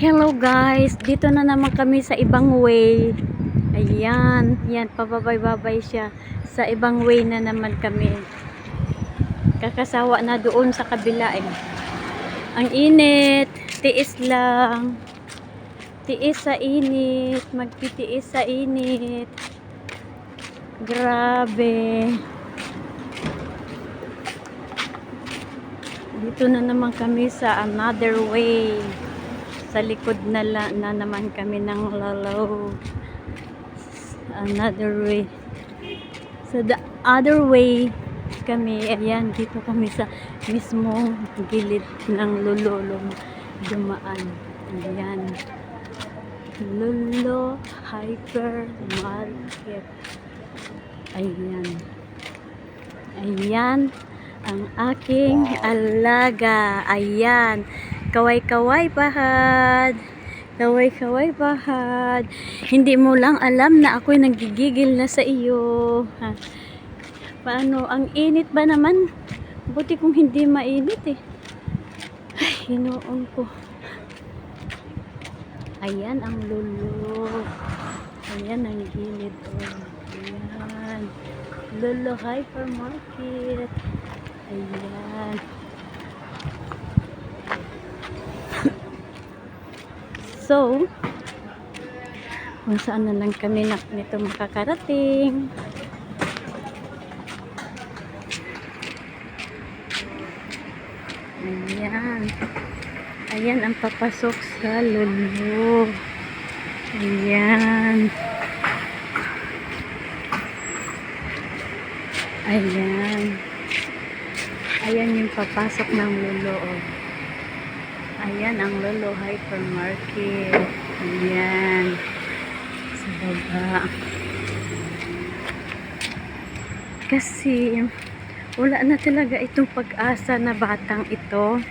Hello guys, dito na naman kami sa ibang way. Ayan, yan, pababay-babay siya. Sa ibang way na naman kami. Kakasawa na doon sa kabila eh. Ang init, tiis lang. Tiis sa init, magtitiis sa init. Grabe. Dito na naman kami sa another way. Sa likod na naman kami ng lalaw. Another way. So the other way kami, ayan, dito kami sa mismong gilid ng Lolo dumaan. Ayan. Lolo Hypermarket. Ayan. Ayan ang aking alaga. Ayan. Kaway-kaway bahad. Kaway-kaway bahad. Hindi mo lang alam na ako'y nanggigigil na sa iyo. Ha? Paano? Ang init ba naman? Buti kung hindi mainit eh. Ay, hinoon ko. Ayan ang Lolo. Ayan ang gilid. Oh. Ayan. Lolo Hypermarket. Ayan. So, kung saan na lang kami nito makakarating. Ayan. Ayan ang papasok sa Lolo. Ayan. Ayan. Ayan yung papasok ng Lolo. Oh. Ayan ang Lolo Hypermarket. Ayan. Sa baba. Kasi wala na talaga itong pag-asa na batang ito.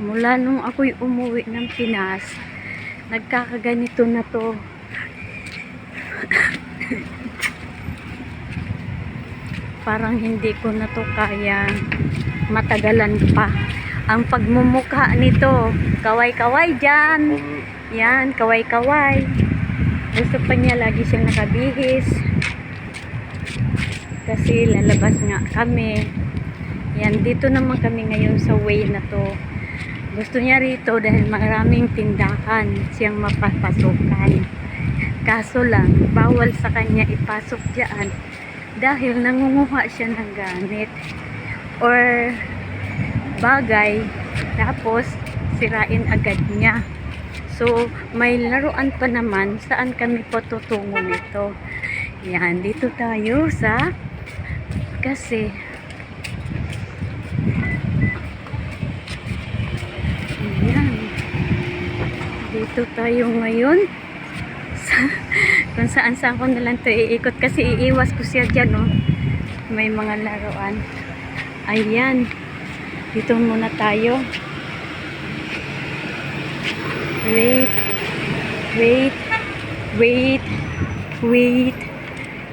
Mula nung ako'y umuwi ng Pinas, nagkakaganito na to. Parang hindi ko na to kaya matagalan pa. Ang pagmumukha nito, kaway-kaway dyan. Yan, kaway-kaway. Gusto pa niya lagi siyang nakabihis. Kasi lalabas nga kami. Yan, dito naman kami ngayon sa way na to. Gusto niya rito dahil maraming tindahan siyang mapapasukan. Kaso lang, bawal sa kanya ipasok dyan dahil nangunguha siya ng gamit or bagay, tapos sirain agad niya. So, may laruan pa naman saan kami po tutungo nito. Yan, dito tayo sa kasi yan, dito tayo ngayon sa, kung saan ko na lang ito iikot kasi iiwas ko siya dyan, no? May mga laruan. Ayan, dito muna tayo. Wait.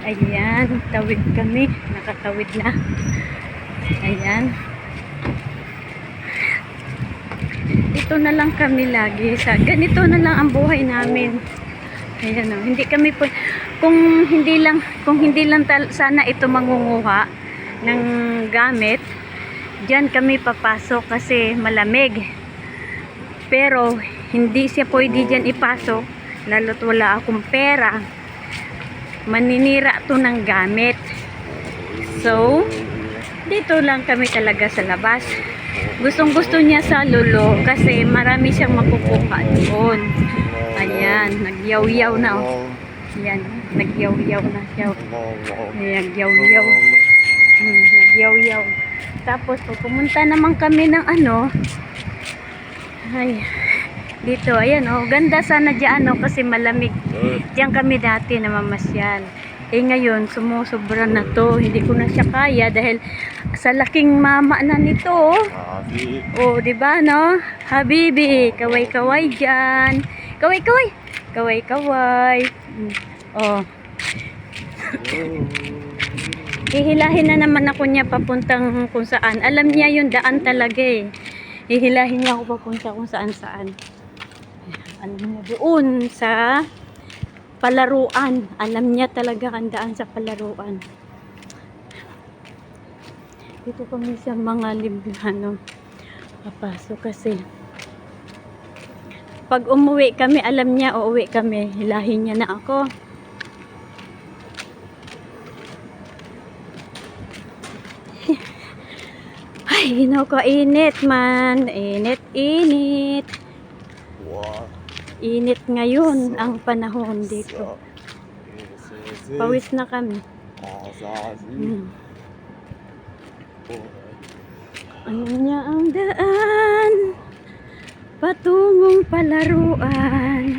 Ayan, tawid kami. Nakatawid na. Ayan. Ito na lang kami lagi. Ganito na lang ang buhay namin. Ayan o. Hindi kami po, kung hindi lang sana ito mangunguha ng gamit, diyan kami papasok kasi malamig. Pero hindi siya pwede diyan ipasok lalo't wala akong pera. Maninira to ng gamit. So, dito lang kami talaga sa labas. Gustong-gusto niya sa Lolo kasi marami siyang makukuha doon. Ayan, nagyaw-yaw na oh. Ayan, nagyaw-yaw na siya. Nagyaw-yaw. Nagyaw-yaw. Tapos, pag pumunta naman kami ng ano, ay, dito, ayan oh, ganda sana dyan oh, kasi malamig. Diyan kami dati namamasyal. Eh ngayon, sumusobra na to. Hindi ko na siya kaya dahil sa laking mama na nito oh. Oh, diba no? Habibi, kaway-kaway dyan. Kaway-kaway. Kaway-kaway. Oh. Hihilahin na naman ako niya papuntang kung saan. Alam niya yung daan talaga eh. Hihilahin niya ako papunta kung saan saan. Alam niya doon sa palaruan. Alam niya talaga ang daan sa palaruan. Dito kami sa mga librano. Papasok kasi. Pag umuwi kami, alam niya uuwi kami. Hilahin niya na ako. Ay, init man. Init. Wow. Init ngayon ang panahon dito. Pawis na kami. Ayun niya ang daan patungong palaruan.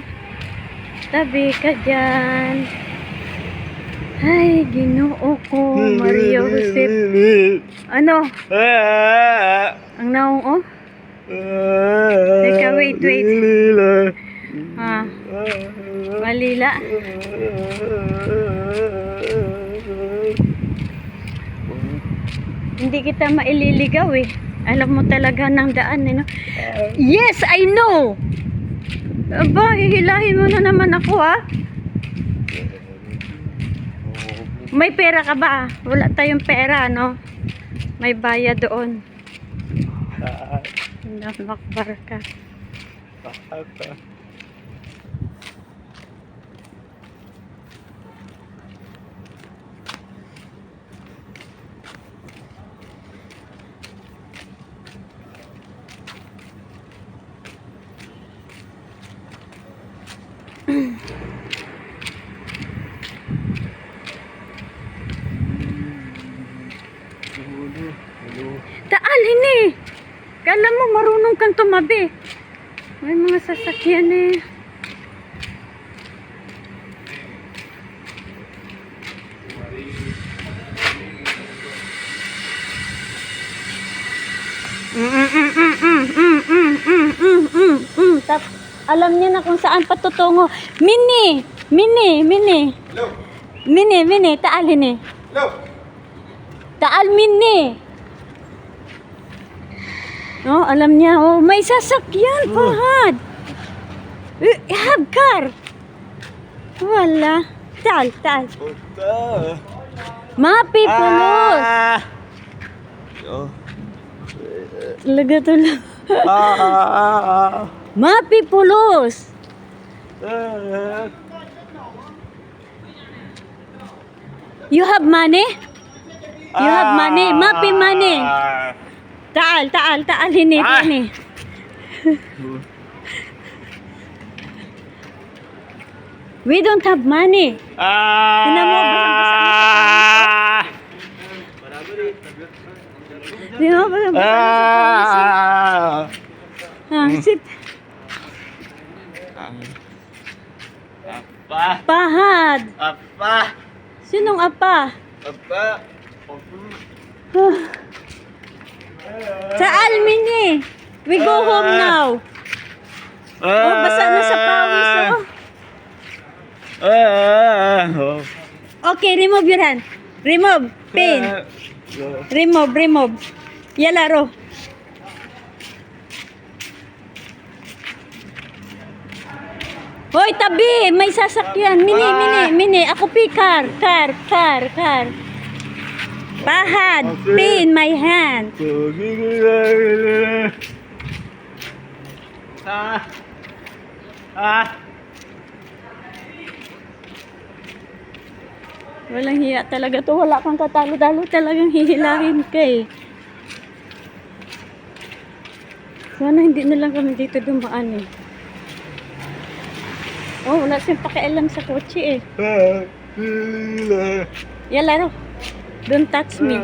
Tabi ka dyan. Ay, Ginoo ko, Mario Josep. Ano? Ang naong oh? Teka, wait. Malila. Hindi kita maililigaw eh. Alam mo talaga ng daan eh, no? Yes, I know! Aba, hihilahin mo na naman ako ha. May pera ka ba? Wala tayong pera, no? May bayad doon. Nakmakbar ka. Taalin eh. Kala mo marunong kang tumabi. May mga sasakyan eh. Alam niya na kung saan patutungo. Mini. Hello. Mini, taalin eh. Hello. Taal mini. Oh, alam niya, oh, may sasakyan, Fahad. Have car. Wala. Taal. Mapi pulos. Talaga to lang. Mapi pulos. You have money? You have money? Mapi money. Taal, hini. We don't have money. Tingnan mo, basang-basa na sa pawis. Tingnan mo, basang-basa na sa pawis. Sip. Fahad. Sinong apa? Sa Almini. We go home now. Oh, basa na sa pawis, oh. Okay, remove your hand. Remove. Pain. Remove. Yalaro. Hoy, tabi. May sasakyan. Mini. Ako car. Fahad. Pain my hand. Walang hiya talaga to. Wala kang katalo-talo. Talagang hihilahin ka eh. Sana hindi na lang kami dito dumaan eh. Oh, wala siyang pakialam sa kotse eh. Yala, don't touch me.